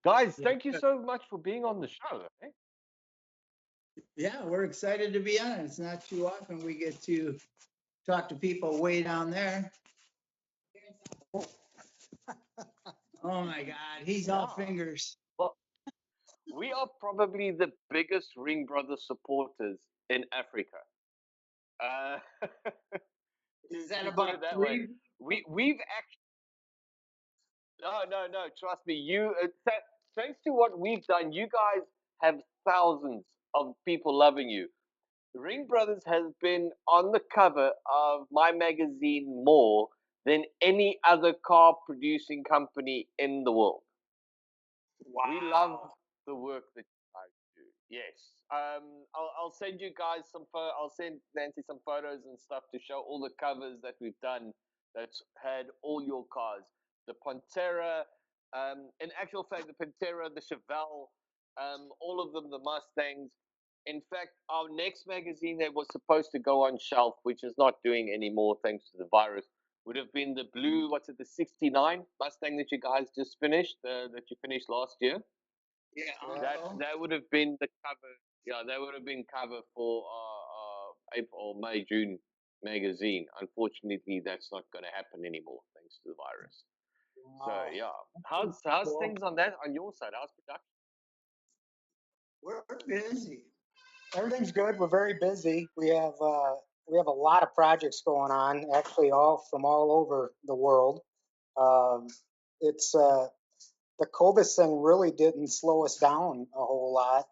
Guys, Yeah, thank you so much for being on the show. Eh? yeah, we're excited to be on it. It's not too often we get to talk to people way down there. Oh my God, he's all Yeah. fingers. Well, we are probably the biggest Ringbrothers supporters in Africa. Uh, Is that to put about it that way, three? we've actually no. Trust me, thanks to what we've done, you guys have thousands of people loving you. Ring Brothers has been on the cover of my magazine more than any other car producing company in the world. We love Wow. the work that you guys do. Yes. I'll send you guys I'll send Nancy some photos and stuff to show all the covers that we've done that's had all your cars. The Pantera, in actual fact, the Pantera, the Chevelle, all of them, the Mustangs. In fact, our next magazine that was supposed to go on shelf, which is not doing anymore thanks to the virus, would have been the blue, what's it, the 69 Mustang that you guys just finished, that you finished last year. Yeah, yeah. uncle. That would have been the cover. Yeah, that would have been cover for April or May June magazine. Unfortunately, that's not going to happen anymore thanks to the virus. So Wow. yeah, That's how's cool. things on that on your side? How's production? We're busy. Everything's good. We're very busy. We have a lot of projects going on, actually, all from all over the world. Um, it's The COVID thing really didn't slow us down a whole lot.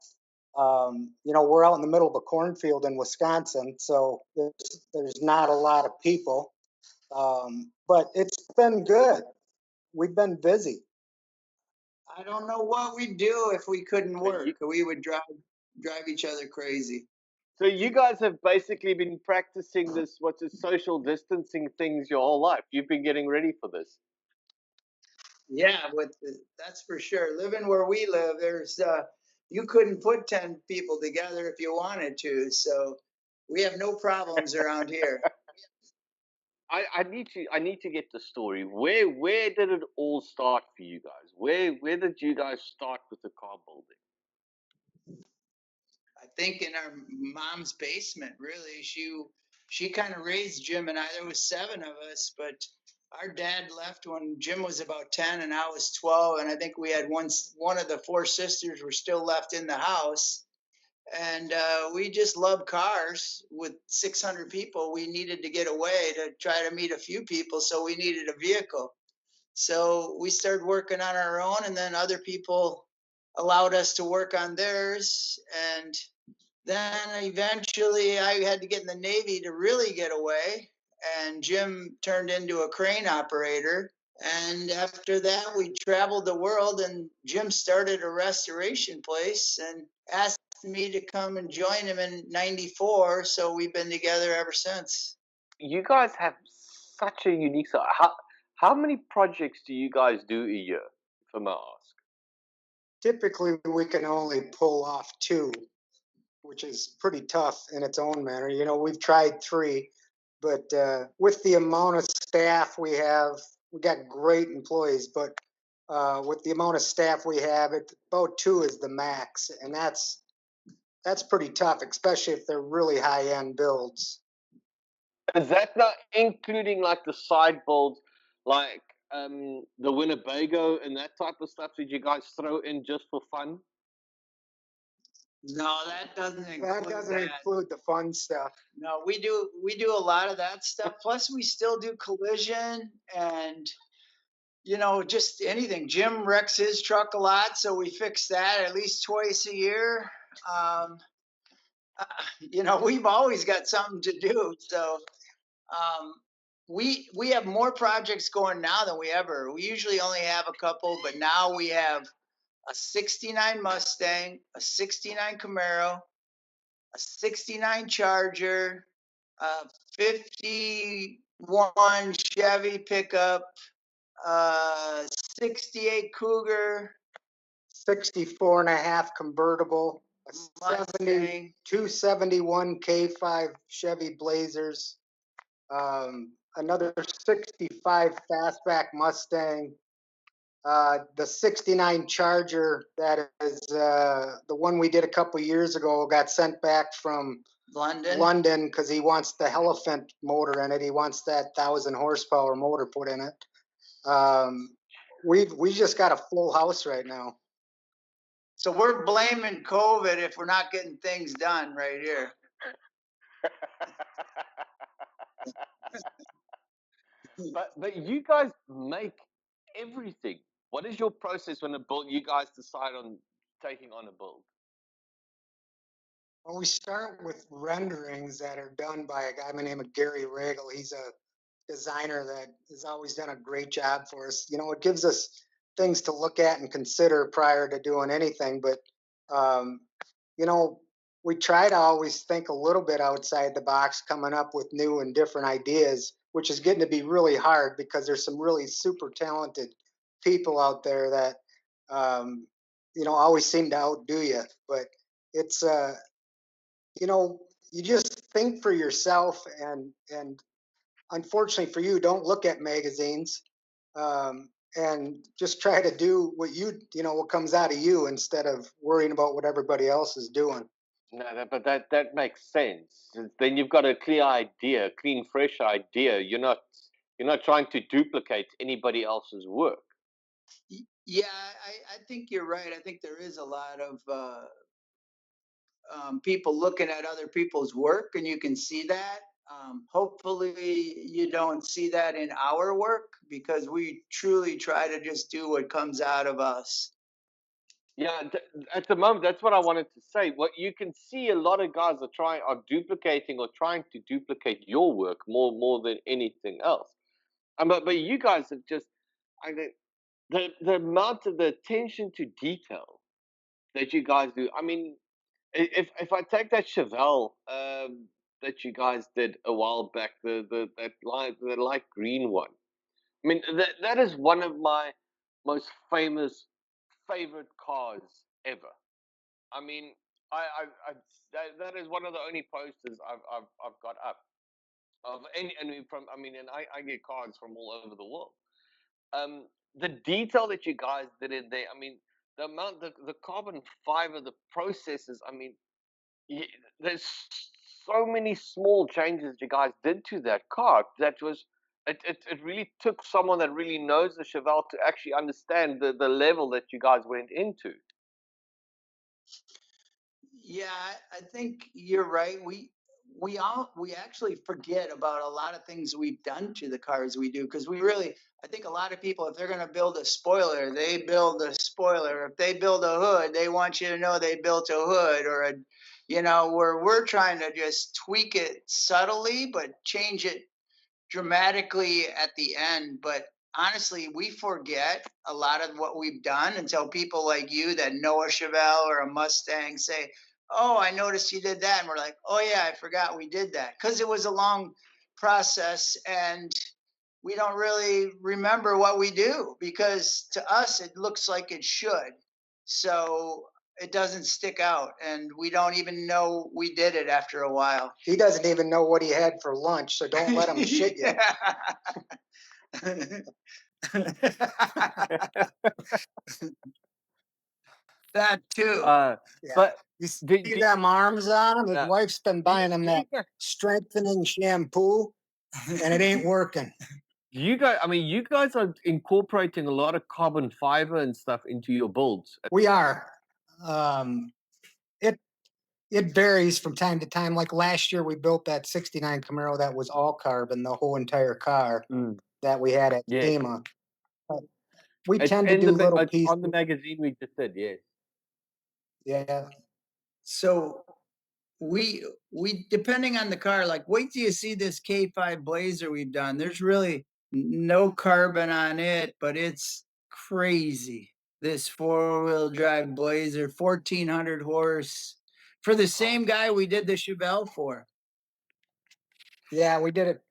We're out in the middle of a cornfield in Wisconsin, so there's not a lot of people. But it's been good. We've been busy. I don't know what we'd do if we couldn't So you, work. We would drive each other crazy. so you guys have basically been practicing this what's it social distancing things your whole life. You've been getting ready for this. Yeah, that's for sure. Living where we live, there's you couldn't put 10 people together if you wanted to. So we have no problems around here. I need to get the story. Where did it all start for you guys? Where did you guys start with the car building? I think in our mom's basement, really. She kind of raised Jim and I. There was seven of us, but our dad left when Jim was about 10 and I was 12. And I think we had one of the four sisters were still left in the house. And we just love cars. With 600 people, we needed to get away to try to meet a few people. So we needed a vehicle. So we started working on our own, and then other people allowed us to work on theirs. And then eventually I had to get in the Navy to really get away. And Jim turned into a crane operator. And after that, we traveled the world, and Jim started a restoration place and asked me to come and join him in '94. So we've been together ever since. You guys have such a unique side. How many projects do you guys do a year, if I may ask? Typically, we can only pull off two, which is pretty tough in its own manner. We've tried three, but with the amount of staff we have, we got great employees, but with the amount of staff we have, about two is the max, and that's pretty tough, especially if they're really high end builds. Is that not including like the side builds, like the Winnebago and that type of stuff that you guys throw in just for fun? No, that doesn't That include doesn't that. include the fun stuff. No, we do a lot of that stuff. Plus, we still do collision and just anything. Jim wrecks his truck a lot, so we fix that at least twice a year. Um, we've always got something to do. So um, we have more projects going now than we ever. We usually only have a couple, but now we have a '69 Mustang, a '69 Camaro, a '69 Charger, a '51 Chevy pickup, a '68 Cougar, 64 and a half convertible, a Mustang. 271 K5 Chevy Blazers, another 65 fastback Mustang, The 69 Charger, that is the one we did a couple years ago, got sent back from London because he wants the Elephant motor in it. He wants that 1,000 horsepower motor put in it. We just got a full house right now. So we're blaming COVID if we're not getting things done right here. but you guys make everything. What is your process when you guys decide on taking on a build? Well, we start with renderings that are done by a guy by the name of Gary Regal. He's a designer that has always done a great job for us. You know, it gives us things to look at and consider prior to doing anything. But, you know, we try to always think a little bit outside the box, coming up with new and different ideas, which is getting to be really hard because there's some really super talented people out there that, you know, always seem to outdo you. But it's, you know, you just think for yourself, and unfortunately for you, don't look at magazines, and just try to do what you know, what comes out of you instead of worrying about what everybody else is doing. No, but that makes sense. Then you've got a clear idea, clean, fresh idea. You're not trying to duplicate anybody else's work. Yeah, I think you're right. I think there is a lot of people looking at other people's work, and you can see that. Hopefully, you don't see that in our work because we truly try to just do what comes out of us. Yeah, at the moment, that's what I wanted to say. What you can see, a lot of guys are duplicating or trying to duplicate your work more than anything else. But you guys have just, I mean, the amount of the attention to detail that you guys do. I mean, if I take that Chevelle that you guys did a while back, the light green one. I mean, that is one of my most favorite cars ever. I mean, that is one of the only posters I've got up of any, and from, I mean, and I get cards from all over the world. The detail that you guys did in there, I mean, the carbon fiber, the processes, I mean, there's so many small changes you guys did to that car that was, it really took someone that really knows the Chevelle to actually understand the level that you guys went into. Yeah, I think you're right. We actually forget about a lot of things we've done to the cars we do because we really, I think a lot of people, if they're going to build a spoiler, they build a spoiler. If they build a hood, they want you to know they built a hood, or a, you know, where we're trying to just tweak it subtly but change it dramatically at the end. But honestly, we forget a lot of what we've done until people like you that know a Chevelle or a Mustang say, "Oh, I noticed you did that." And we're like, "Oh, yeah, I forgot we did that." Because it was a long process and we don't really remember what we do because to us it looks like it should. So it doesn't stick out and we don't even know we did it after a while. He doesn't even know what he had for lunch, so don't let him shit you. That too. Yeah. But You see them arms on him? His yeah, wife's been buying him that strengthening shampoo, and it ain't working. you guys, I mean, you guys are incorporating a lot of carbon fiber and stuff into your builds. We are. It it varies from time to time. Like last year, we built that '69 Camaro that was all carbon, the whole entire car Mm. that we had at Yes, SEMA. We it's tend to do little it's pieces. on the magazine we just did. Yes. Yeah. So we depending on the car, like wait till you see this K5 Blazer we've done. There's really no carbon on it, but it's crazy. This four-wheel drive Blazer, 1,400 horse, for the same guy we did the Chevelle for. Yeah, we did it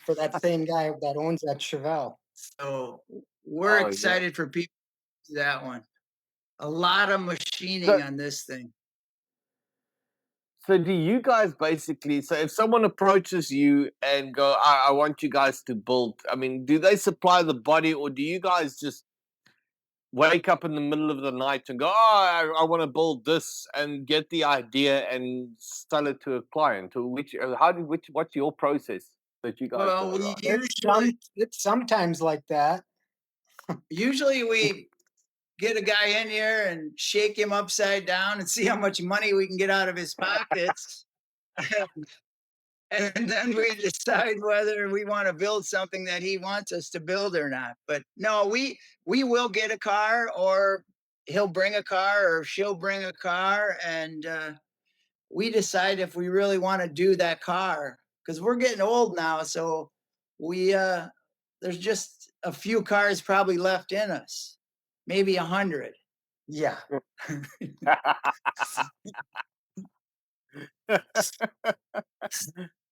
for that same guy that owns that Chevelle. So we're Oh yeah. excited for people to do that one. A lot of machining So on this thing. so do you guys basically? So if someone approaches you and go, I want you guys to build. I mean, do they supply the body, or do you guys just wake up in the middle of the night and go, oh, I want to build this, and get the idea and sell it to a client? Or what's your process that you guys Well, go we around? It's sometimes like that. usually we get a guy in here and shake him upside down and see how much money we can get out of his pockets. And then we decide whether we want to build something that he wants us to build or not. But no, we will get a car, or he'll bring a car, or she'll bring a car, and we decide if we really want to do that car, because we're getting old now. So we there's just a few cars probably left in us, maybe 100. Yeah.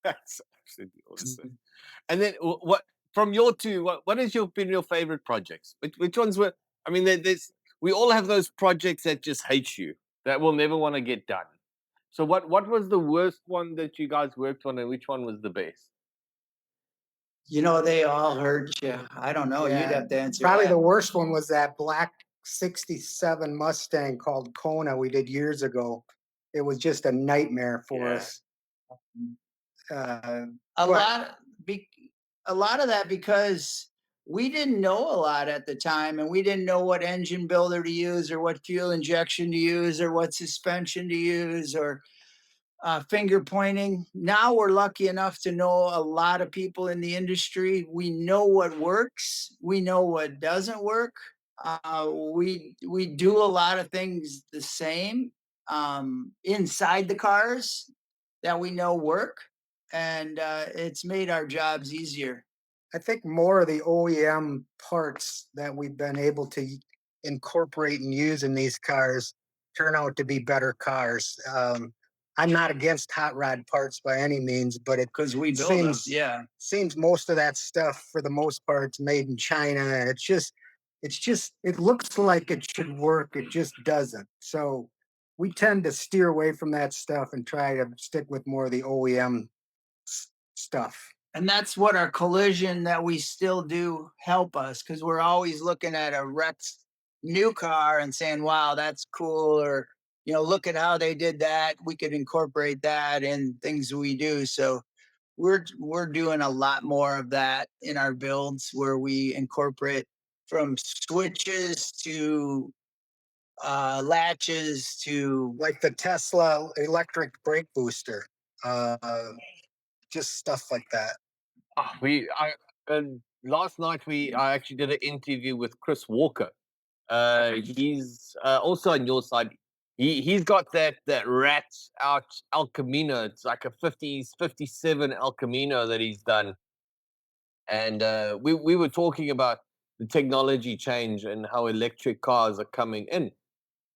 That's absolutely awesome. And then what from your two? What has been your favorite projects? Which ones were? I mean, there's we all have those projects that just hate you, that will never want to get done. So what was the worst one that you guys worked on, and which one was the best? You know, they all hurt you. I don't know. You'd Yeah, have to answer probably that. the worst one was that black 67 Mustang called Kona we did years ago. It was just a nightmare for Yeah. us. Uh, A but lot, be, a lot of that because we didn't know a lot at the time, and we didn't know what engine builder to use, or what fuel injection to use, or what suspension to use, or finger pointing. Now we're lucky enough to know a lot of people in the industry. We know what works. We know what doesn't work. We do a lot of things the same inside the cars that we know work, and it's made our jobs easier. I think more of the OEM parts that we've been able to incorporate and use in these cars turn out to be better cars. I'm not against hot rod parts by any means, but it Because we build them, yeah. seems most of that stuff for the most part is made in China. And it looks like it should work. It just doesn't. So we tend to steer away from that stuff and try to stick with more of the OEM stuff. And that's what our collision that we still do help us, because we're always looking at a wrecked new car and saying, wow, that's cool. Or, you know, look at how they did that. We could incorporate that in things we do. So we're doing a lot more of that in our builds, where we incorporate from switches to latches to Like the Tesla electric brake booster, uh, just stuff like that. Last night I actually did an interview with Chris Walker. He's also on your side. He's got that rat out El Camino. It's like a 50s 57 El Camino that he's done. And we were talking about the technology change and how electric cars are coming in.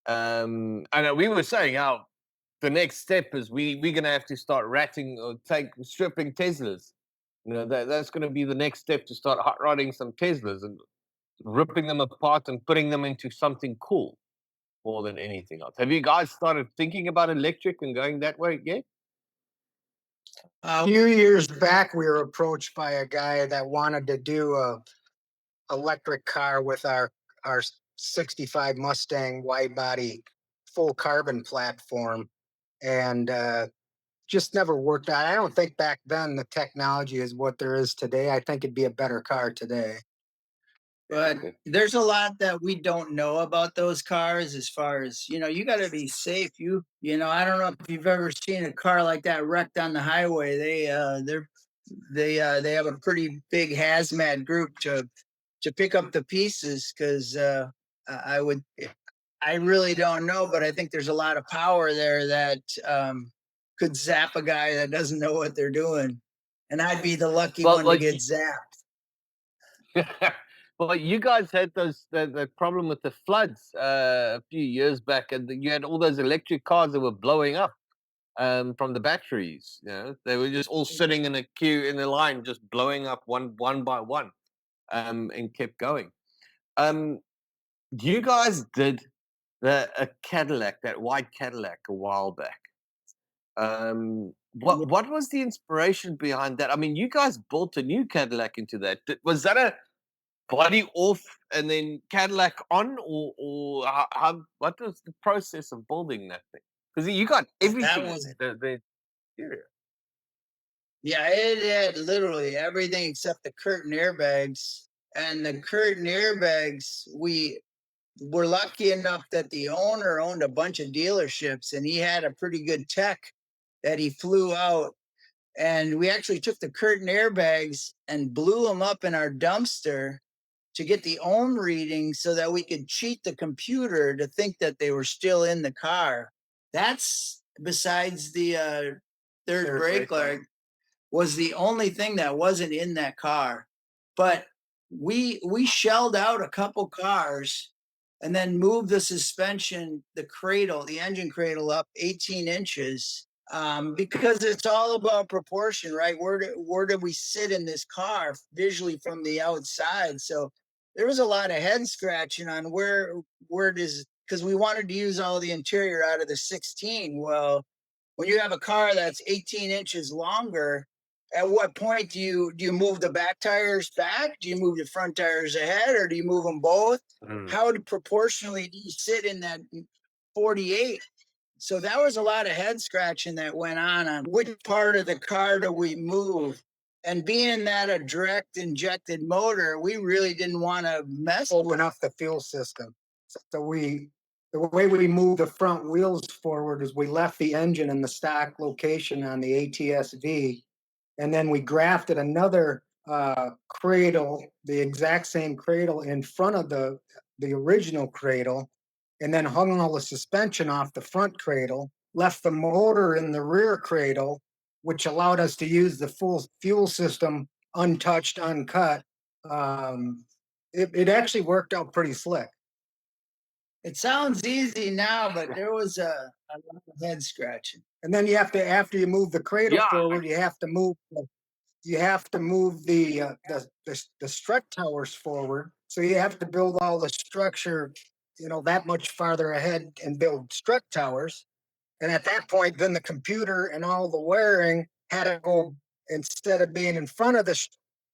And we were saying how the next step is we're going to have to start ratting or stripping Teslas. You know, that's going to be the next step, to start hot rodding some Teslas and ripping them apart and putting them into something cool more than anything else. Have you guys started thinking about electric and going that way yet? A few years back, we were approached by a guy that wanted to do a electric car with our 65 Mustang wide body full carbon platform, and just never worked out. I don't think back then the technology is what there is today. I think it'd be a better car today. But there's a lot that we don't know about those cars, as far as, you know, you got to be safe. You know, I don't know if you've ever seen a car like that wrecked on the highway. They have a pretty big hazmat group to pick up the pieces, because I would I really don't know, but I think there's a lot of power there that could zap a guy that doesn't know what they're doing, and I'd be the lucky one to get zapped. Well, you guys had that problem with the floods a few years back, and you had all those electric cars that were blowing up from the batteries. You know, they were just all sitting in a queue in a line, just blowing up one by one, and kept going. You guys did a Cadillac, that white Cadillac, a while back. What was the inspiration behind that? I mean, you guys built a new Cadillac into that. Was that body off and then Cadillac on, or what was the process of building that thing? Because you got That everything in was there. The interior. Yeah, it had literally everything except the curtain airbags. And the curtain airbags, we were lucky enough that the owner owned a bunch of dealerships and he had a pretty good tech that he flew out. And we actually took the curtain airbags and blew them up in our dumpster to get the ohm reading so that we could cheat the computer to think that they were still in the car. That's besides the third brake light was the only thing that wasn't in that car. But we shelled out a couple cars and then moved the suspension, the cradle, the engine cradle up 18 inches because it's all about proportion, right? Where do we sit in this car visually from the outside? So there was a lot of head scratching on where does because we wanted to use all the interior out of the 16. Well, when you have a car that's 18 inches longer, at what point do you move the back tires back? Do you move the front tires ahead, or do you move them both? How proportionally do you sit in that 48? So that was a lot of head scratching that went on which part of the car do we move. And being that a direct injected motor, we really didn't want to mess enough the fuel system. So the way we moved the front wheels forward is we left the engine in the stock location on the ATSV, and then we grafted another cradle, the exact same cradle in front of the original cradle, and then hung all the suspension off the front cradle, left the motor in the rear cradle, which allowed us to use the full fuel system untouched, uncut. Um, it actually worked out pretty slick. It sounds easy now, but there was a lot of head scratching. And then you have to, after you move the cradle Yeah. forward, you have to move the strut towers forward. So you have to build all the structure, that much farther ahead and build strut towers. And at that point, then the computer and all the wiring had to go, instead of being in front of the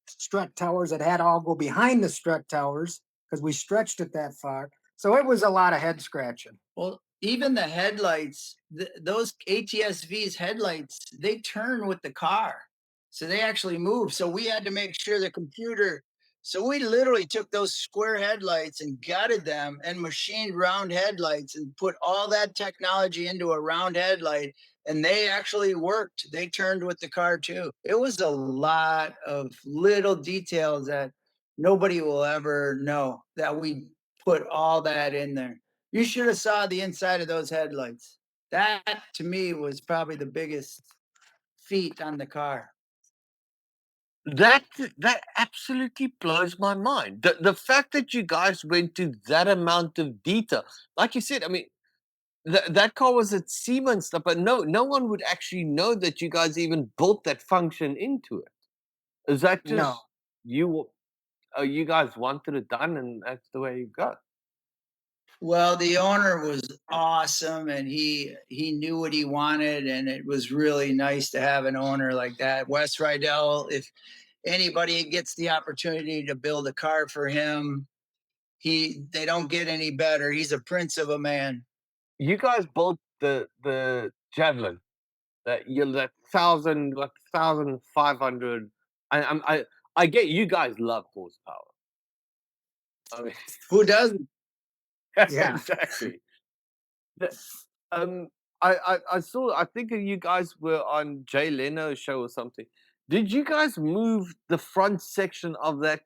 strut towers, it had to all go behind the strut towers because we stretched it that far. So it was a lot of head scratching. Well, even the headlights, those ATSVs headlights, they turn with the car. So they actually move. So we had to make sure the computer. So we literally took those square headlights and gutted them and machined round headlights and put all that technology into a round headlight. And they actually worked. They turned with the car too. It was a lot of little details that nobody will ever know that we put all that in there. You should have saw the inside of those headlights. That to me was probably the biggest feat on the car. That that absolutely blows my mind. The fact that you guys went to that amount of detail, like you said, I mean, that car was at SEMA and stuff, but no one would actually know that you guys even built that function into it. Is that No. just you? You guys wanted it done, and that's the way you go. Well, the owner was awesome and he knew what he wanted and it was really nice to have an owner like that. Wes Rydell, if anybody gets the opportunity to build a car for him, they don't get any better. He's a prince of a man. You guys built the javelin that 1,500. I get you guys love horsepower. I mean, Who doesn't? Yeah. exactly. The- Um, I saw. I think you guys were on Jay Leno's show or something. Did you guys move the front section of the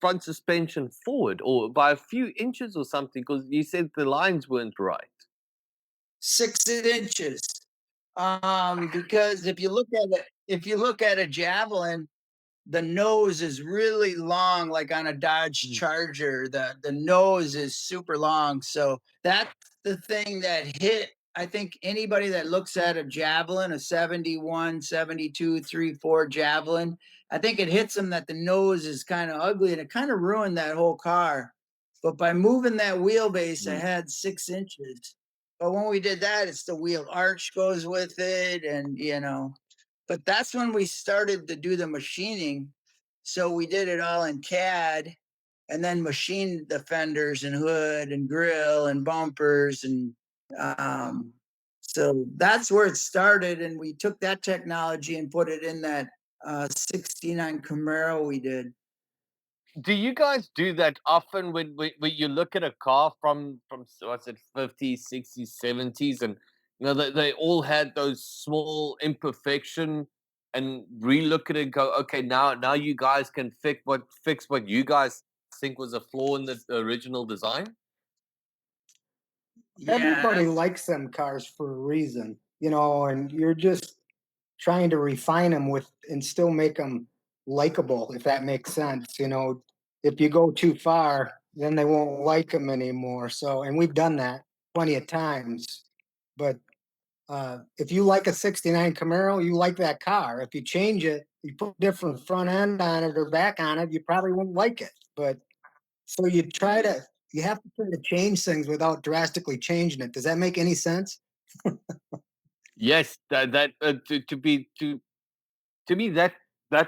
front suspension forward or by a few inches or something? Because you said the lines weren't right. 6 inches. Because if you look at a javelin, the nose is really long, like on a Dodge Charger. The nose is super long. So that's the thing that hit. I think anybody that looks at a javelin, a 71, 72, 3, 4 javelin, I think it hits them that the nose is kind of ugly and it kind of ruined that whole car. But by moving that wheelbase ahead 6 inches, but when we did that, it's the wheel arch goes with it, and. But that's when we started to do the machining. So we did it all in CAD and then machined the fenders and hood and grill and bumpers. And so that's where it started. And we took that technology and put it in that 69 Camaro we did. Do you guys do that often when you look at a car from what's it 50s, 60s, 70s, and they all had those small imperfection, and relook at it and go, okay, now you guys can fix what you guys think was a flaw in the original design? Everybody Yeah, likes them cars for a reason, and you're just trying to refine them with and still make them likable, if that makes sense. If you go too far, then they won't like them anymore. So, and we've done that plenty of times. But if you like a 69 Camaro, you like that car. If you change it, you put different front end on it or back on it, you probably won't like it. But so you have to try to change things without drastically changing it. Does that make any sense? Yes, that to me that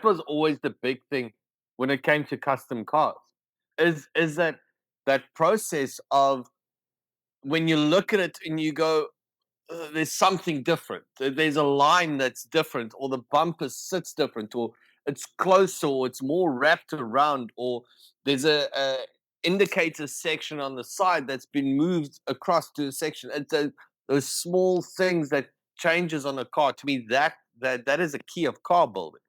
was always the big thing when it came to custom cars. Is that process of when you look at it and you go, there's something different. There's a line that's different, or the bumper sits different, or it's closer, or it's more wrapped around, or there's a indicator section on the side that's been moved across to a section. It's those small things that changes on a car. To me, that is a key of car building.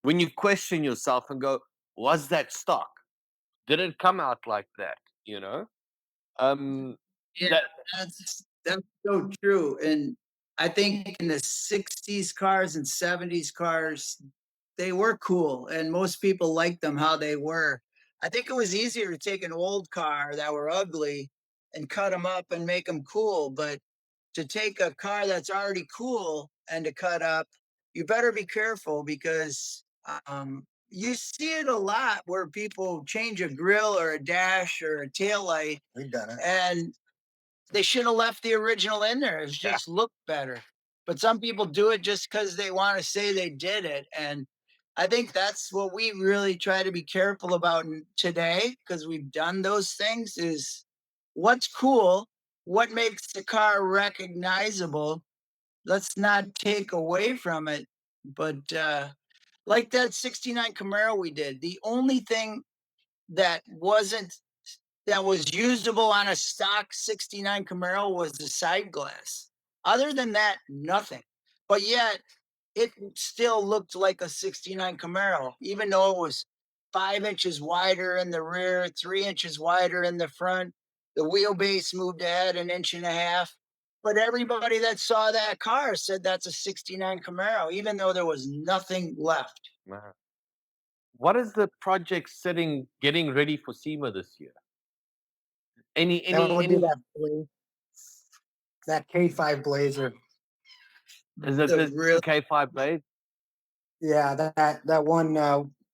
When you question yourself and go, was that stock? Did it come out like that? You know, um, yeah, that that's so true. And I think in the 60s cars and 70s cars, they were cool and most people liked them how they were. I think it was easier to take an old car that were ugly and cut them up and make them cool. But to take a car that's already cool and to cut up, you better be careful because you see it a lot where people change a grill or a dash or a tail light. We've done it. And they should have left the original in there. It yeah. just looked better. But some people do it just because they want to say they did it. And I think that's what we really try to be careful about today because we've done those things is what's cool, what makes the car recognizable. Let's not take away from it. But like that 69 Camaro we did, the only thing that wasn't that was usable on a stock 69 Camaro was the side glass. Other than that, nothing. But yet, it still looked like a 69 Camaro, even though it was 5 inches wider in the rear, 3 inches wider in the front. The wheelbase moved ahead an inch and a half. But everybody that saw that car said that's a 69 Camaro, even though there was nothing left. Man. What is the project getting ready for SEMA this year? That would be Any that K5 Blazer. is it The this real, K5 Blade? Yeah, that one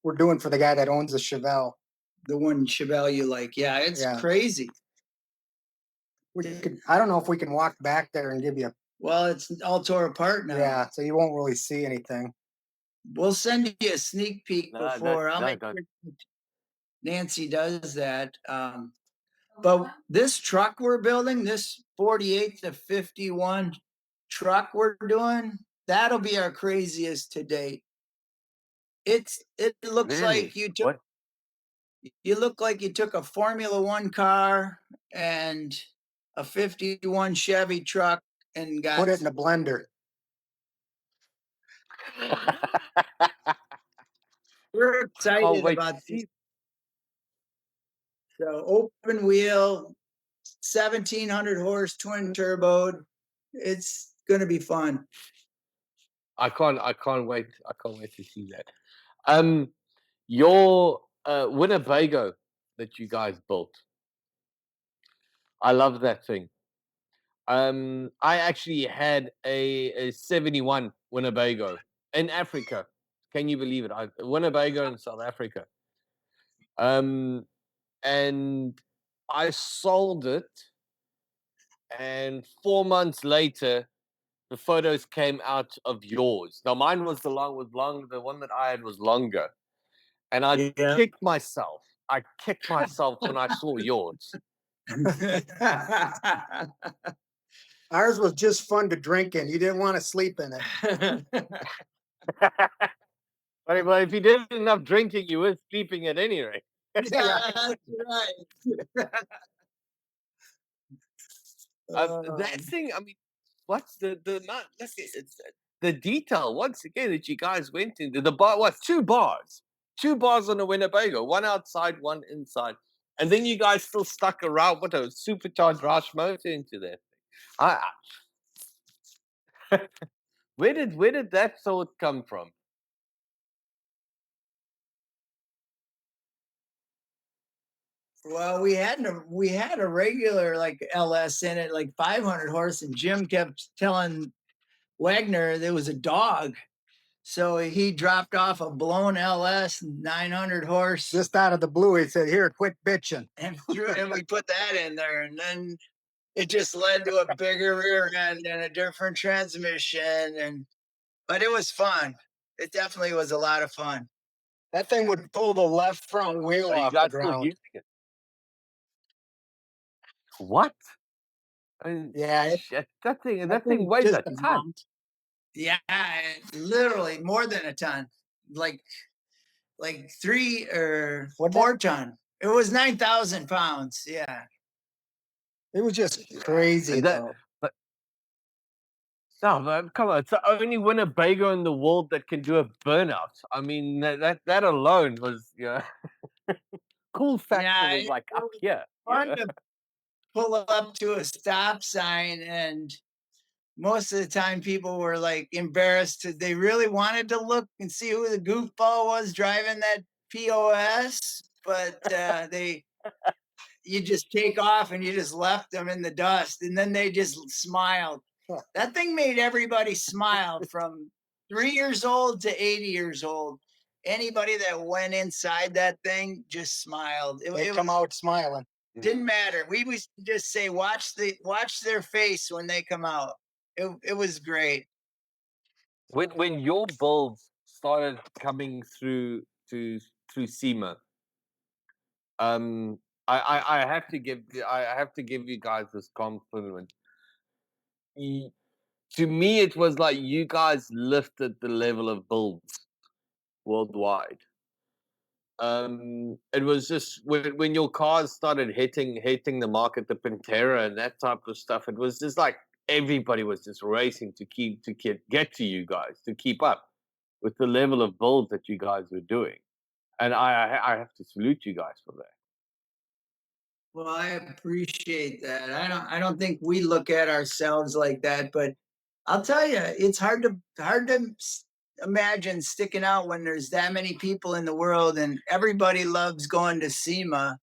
we're doing for the guy that owns the Chevelle. the one Chevelle you like. Yeah, it's Yeah. crazy. I don't know if we can walk back there and give you. Well, it's all tore apart now. Yeah, so you won't really see anything. We'll send you a sneak peek No, before. I'll no, make don't. sure Nancy does that. But this truck we're building, this 48 to 51 truck we're doing, that'll be our craziest to date. It looks like Really? What? you look like you took a Formula One car and a 51 Chevy truck and got Put it in a blender. we're Can't excited wait to about this. see. So open wheel, 1700 horse twin turbo. It's gonna be fun. I can't wait. I can't wait to see that. Your Winnebago that you guys built. I love that thing. I actually had a 71 Winnebago in Africa. Can you believe it? Winnebago in South Africa. And I sold it, and 4 months later, the photos came out of yours. Now mine was the long. The one that I had was longer, and I Yeah. kicked myself I kicked myself when I saw yours. Ours was just fun to drink in. You didn't want to sleep in it. But if you did enough drinking, you were sleeping at any rate. Yeah, that's right. That thing, I mean, what's the not? It's the detail once again that you guys went into the bar. What, two bars on a Winnebago, one outside, one inside, and then you guys still stuck around with a supercharged Rush motor into that thing. Where did that thought come from? Well, we had a regular like LS in it, like 500 horse, and Jim kept telling Wagner there was a dog. So he dropped off a blown LS 900 horse. Just out of the blue, he said, "Here, quit bitching." And we put that in there, and then it just led to a bigger rear end and a different transmission. But it was fun. It definitely was a lot of fun. That thing would pull the left front wheel Are you off the guys still ground. using it? What? I mean, Yeah, shit, that thing weighs just a ton. Yeah, literally more than a ton. Like 3 or 4 ton. It was 9,000 pounds. Yeah. It was just crazy though. But no, man, come on! It's the only Winnebago in the world that can do a burnout. I mean, that alone was, cool factor Yeah, was like up here. fun to pull up to a stop sign, and most of the time people were like embarrassed. They really wanted to look and see who the goofball was driving that POS, but you just take off and you just left them in the dust, and then they just smiled. That thing made everybody smile from 3 years old to 80 years old. Anybody that went inside that thing just smiled. They come out smiling. Didn't matter. We would just say, watch their face when they come out. It was great. When your builds started coming through through SEMA, I have to give you guys this compliment. To me, it was like you guys lifted the level of builds worldwide. It was just when your cars started hitting the market, the Pantera and that type of stuff. It was just like everybody was just racing to get to you guys to keep up with the level of build that you guys were doing, and I have to salute you guys for that. Well, I appreciate that. I don't think we look at ourselves like that, but I'll tell you, it's hard to imagine sticking out when there's that many people in the world and everybody loves going to SEMA.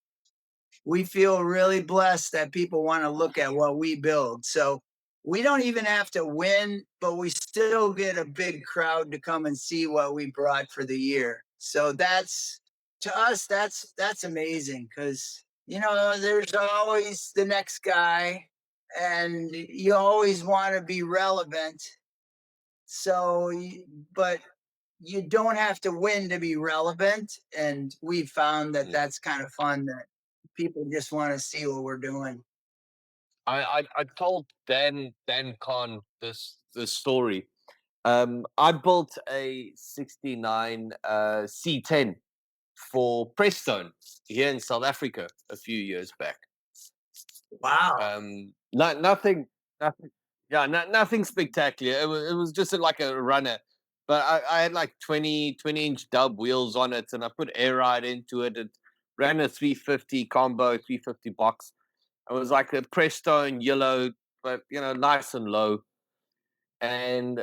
We feel really blessed that people want to look at what we build. So we don't even have to win, but we still get a big crowd to come and see what we brought for the year. So that's, to us, that's amazing, because there's always the next guy, and you always want to be relevant. So, but you don't have to win to be relevant. And we found that that's kind of fun, that people just want to see what we're doing. I told Dan Khan this story. I built a '69 C10 for Prestone here in South Africa a few years back. Wow. Nothing, yeah, nothing spectacular. It was just like a runner, but I had like 20-inch dub wheels on it, and I put air ride into it. It ran a 350 combo, 350 box. It was like a Prestone yellow, but nice and low. And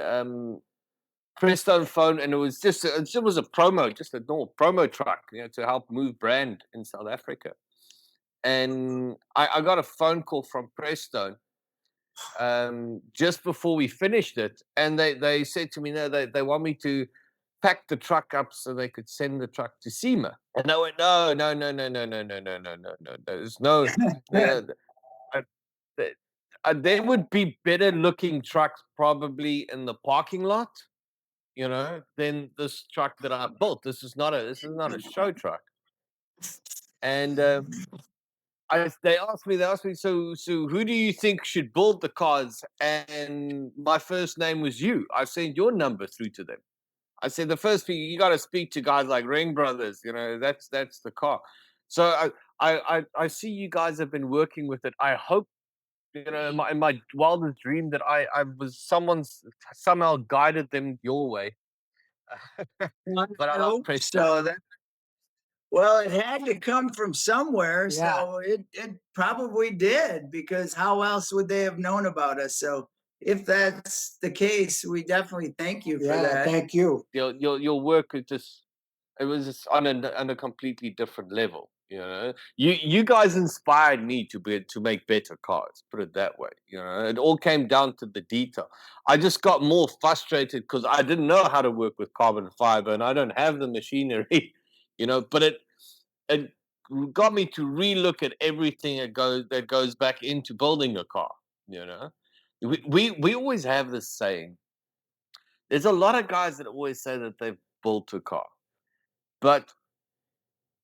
Prestone phone, and it was it was a promo, just a normal promo truck, to help move brand in South Africa. And I got a phone call from Prestone just before we finished it, and they said to me, no, they want me to pack the truck up so they could send the truck to SEMA. And I went, no, there's no. There would be better looking trucks probably in the parking lot, than this truck that I built. This is not a show truck. And they asked me, so who do you think should build the cars? And my first name was you. I sent your number through to them. I said the first thing you got to speak to guys like Ringbrothers. You know, that's the car. So I see you guys have been working with it. I hope, you know, in my wildest dream that I was somehow guided them your way. But I I hope appreciate so. Well, it had to come from somewhere, Yeah. so it probably did, because how else would they have known about us? So if that's the case, we definitely thank you for Yeah, that. thank you. your work is just, it was just on a completely different level. You know, you guys inspired me to make better cars. Put it that way. You know, it all came down to the detail. I just got more frustrated because I didn't know how to work with carbon fiber, and I don't have the machinery. You know, but it got me to relook at everything that goes back into building a car. You know, we always have this saying. There's a lot of guys that always say that they've built a car, but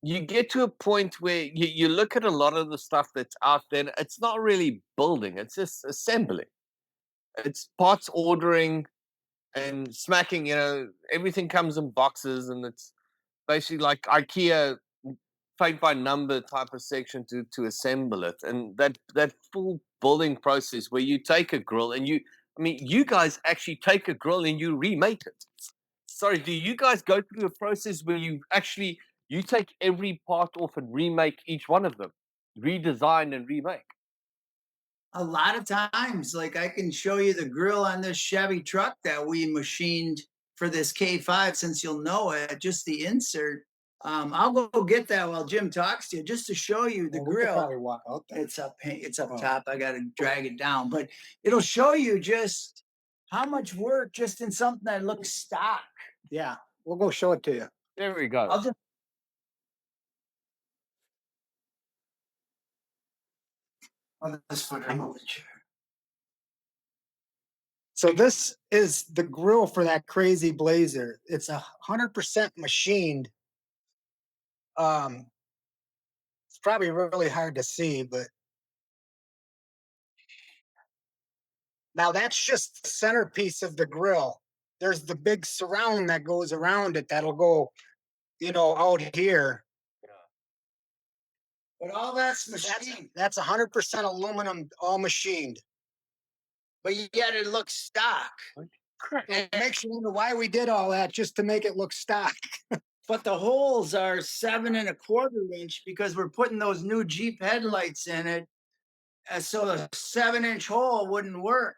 you get to a point where you look at a lot of the stuff that's out there, and it's not really building, it's just assembling. It's parts ordering and smacking, you know, everything comes in boxes, and it's basically like IKEA paint by number type of section to assemble it. And that full building process where you take a grill and you guys actually take a grill and you remake it. Sorry, do you guys go through a process where you take every part off and remake each one of them, redesign and remake? A lot of times, like I can show you the grill on this Chevy truck that we machined for this K5, since you'll know it, just the insert. I'll go get that while Jim talks to you, just to show you the Well, we could grill. probably walk out there. It's up Oh. top. I got to drag it down, but it'll show you just how much work just in something that looks stock. Yeah, we'll go show it to you. There we go. I'll just this foot over the chair. So this is the grill for that crazy blazer. It's 100% machined. It's probably really hard to see, but now that's just the centerpiece of the grill. There's the big surround that goes around it that'll go, out here. But all that's machined. That's 100% aluminum, all machined. But yet it looks stock. And it makes you wonder why we did all that, just to make it look stock. But the holes are 7.25 inch because we're putting those new Jeep headlights in it. So the 7-inch hole wouldn't work.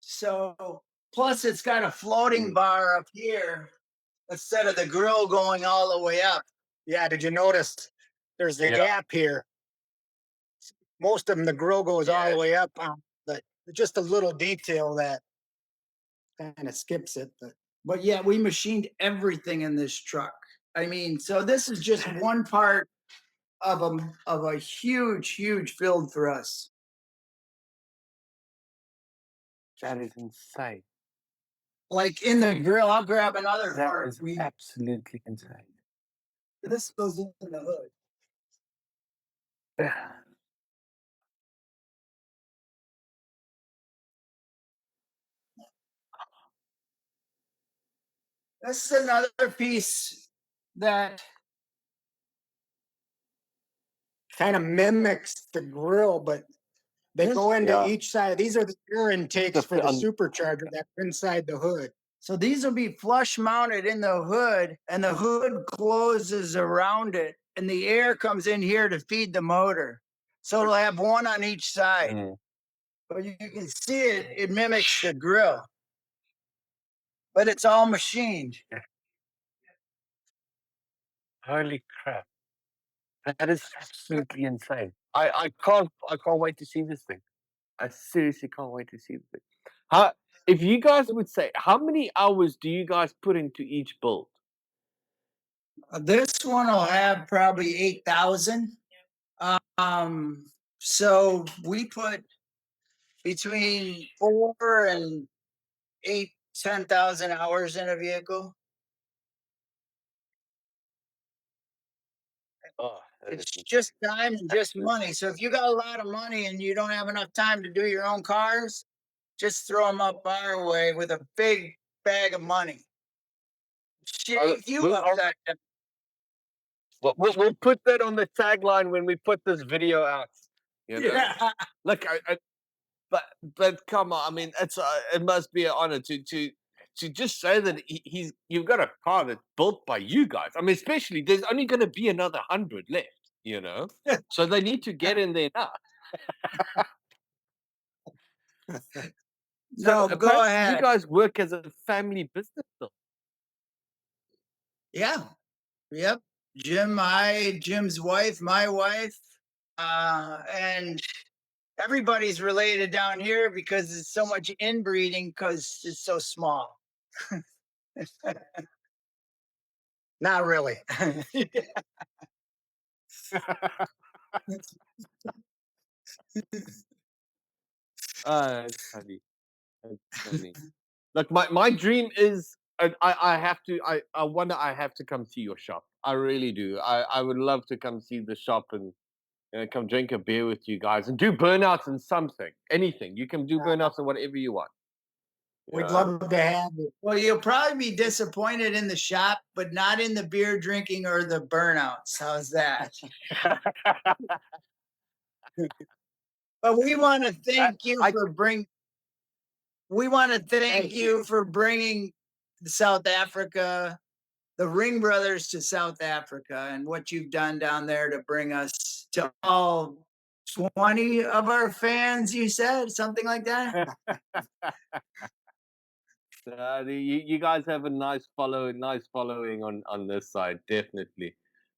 So plus it's got a floating bar up here instead of the grill going all the way up. Yeah, did you notice there's a gap here? Most of them, the grill goes all the way up, but just a little detail that kind of skips it. But yeah, we machined everything in this truck. I mean, so this is just one part of a huge field for us. That is insane. Like in the grill, I'll grab another That part. is absolutely insane. This goes in the hood. This is another piece that kind of mimics the grill, but they go into each side. These are the air intakes for the supercharger that's inside the hood. So these will be flush mounted in the hood, and the hood closes around it, and the air comes in here to feed the motor. So it'll have one on each side. But you can see it mimics the grill. But it's all machined. Holy crap. That is absolutely insane. I can't wait to see this thing. I seriously can't wait to see this thing. If you guys would say, how many hours do you guys put into each build? This one will have probably 8,000. So we put between 4 and 8, 10,000 hours in a vehicle. Oh, It's just time and just money. So if you got a lot of money and you don't have enough time to do your own cars, just throw them up our way with a big bag of money. Shake you up that. We'll put that on the tagline when we put this video out. You know, Yeah. look, but come on, I mean, it must be an honor to just say that you've got a car that's built by you guys. I mean, especially there's only going to be another 100 left. You know, so they need to get in there now. No, So go apparently you ahead. guys work as a family business still. Yeah. Yep. Jim's wife, my wife, and everybody's related down here because there's so much inbreeding because it's so small. Not really. It's funny. It's funny. Look, my dream is I have to I wonder I have to come see your shop. I really do. I would love to come see the shop and come drink a beer with you guys and do burnouts and something, anything. You can do burnouts and whatever you want. We'd love to have you. Well, you'll probably be disappointed in the shop, but not in the beer drinking or the burnouts. How's that? But we want to thank you for bringing. We want to thank you for bringing South Africa, the Ringbrothers to South Africa, and what you've done down there to bring us to all 20 of our fans. You said something like that. You guys have a nice following on this side, definitely.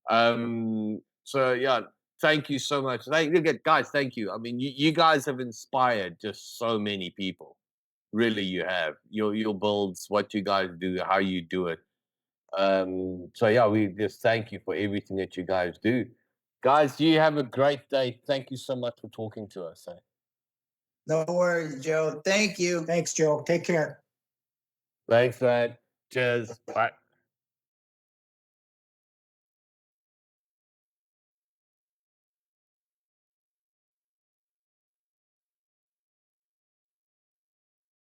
So yeah, thank you so much. Guys, thank you. I mean, you guys have inspired just so many people. Really, you have your builds, what you guys do, how you do it. So yeah, we just thank you for everything that you guys do. Guys, you have a great day. Thank you so much for talking to us. No worries, Joe. Thank you. Thanks, Joe. Take care. Thanks, man. Cheers. Bye.